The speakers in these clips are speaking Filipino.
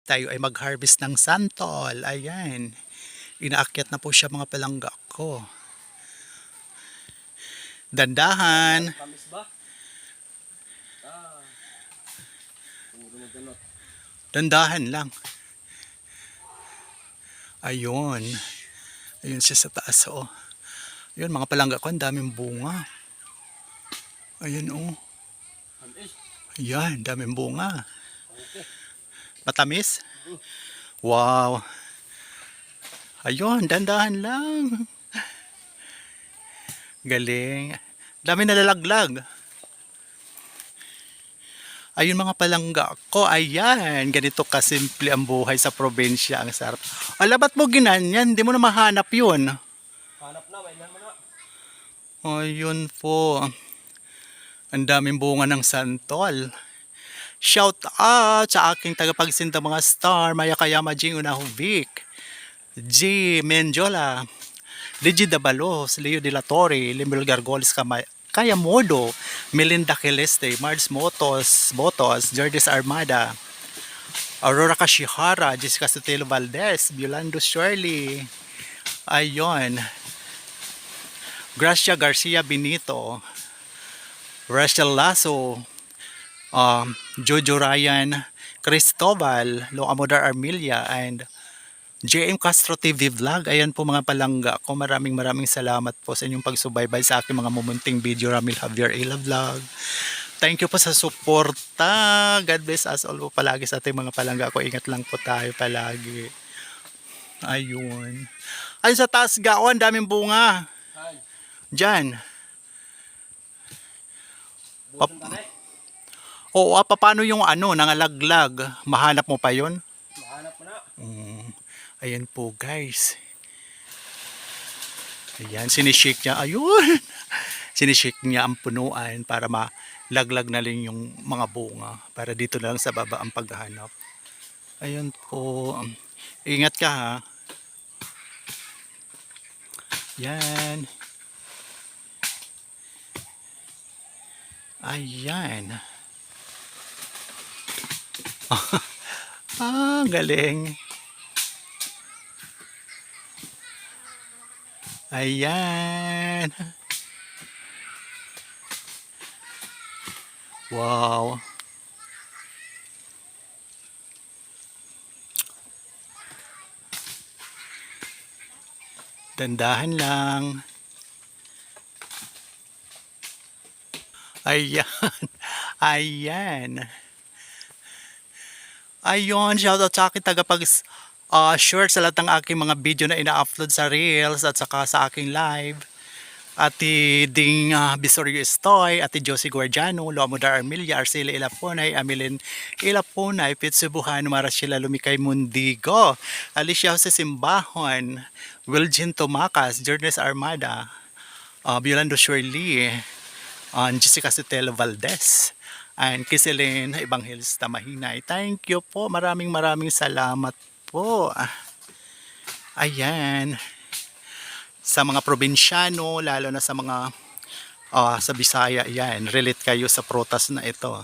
tayo ay mag-harvest ng santol. Ayan. Inaakyat na po siya mga palangga ko. Dandahan. Kamis ba? Ah. Puro na ganot. Dandahan lang. Ayun. Ayun siya sa taas, oh. Ayun, mga palangga ko, ang daming bunga. Ayun, oh. Kamis. Ayan, daming bunga. Okay. Matamis? Wow. Ayun, dandahan lang. Galing. Dami nalalaglag. Ayun mga palangga ko, ayan. Ganito kasimple ang buhay sa probinsya. Ang sarap. Ala, ba't mo ginanyan? Hindi mo na mahanap yun. Hanap na, may naman na. Ayun po. Ang daming bunga ng santol. Shout out sa aking tagapagsinta mga star, Maya Kayama, Jing Unahovic, G. Menjola, Digi Dabalos, Leo De La Torre, Limil Gargoles, Kaya Modo, Melinda Celeste, Mars Botos, Jordis Armada, Aurora Kashihara, Jessica Sotelo Valdez, Yolando Shirley, Ayon, Gracia Garcia Benito, Rachel Lasso, Jojo Ryan Cristobal, Lo Amodar Armilia, and JM Castro TV Vlog. Ayan po mga palangga ko. Maraming salamat po sa inyong pagsubaybay sa aking mga mumunting video. Ramil Javier Ila Vlog. Thank you po sa suporta. God bless us all po palagi sa ating mga palangga ko. Ingat lang po tayo palagi. Ayun. Ay sa taas gaon, daming bunga. Hay. Diyan. Butan tanay. Oo, paano yung nangalaglag? Mahanap mo pa yon? Mahanap mo na. Ayan po guys. Ayan, sinishake niya. Ayun. Sinishake niya ang punuan para malaglag na lang yung mga bunga. Para dito na lang sa baba ang paghahanap. Ayun po. Ingat ka ha. Yan. Ayan. Galing. Ayan. Wow. Dandahan lang. Ayan. Ayan. Ayun, shoutout sa aking share sa lahat ng aking mga video na ina-upload sa Reels at saka sa aking live. Ati Ding Bisorio Estoy, Ati Josie Guardiano, Loamodar Armilia, Arcela Ilaponay, Amilin Ilaponay, Pitsubuhan, Marashila Lumikay Mundigo, Alicia Jose Simbahon, Wilgin Tomakas, Journes Armada, Violando Shirley, Jessica Sotelo Valdez, and Kiselin Evangelista Mahinay. Thank you po. Maraming salamat po. Ayan. Sa mga probinsyano, lalo na sa mga sa Bisaya, yan. Relate kayo sa prutas na ito.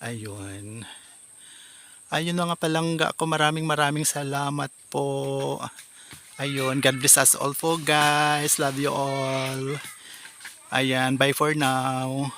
Ayun. Ayun mga palangga ko. Maraming salamat po. Ayun. God bless us all po guys. Love you all. Ayan. Bye for now.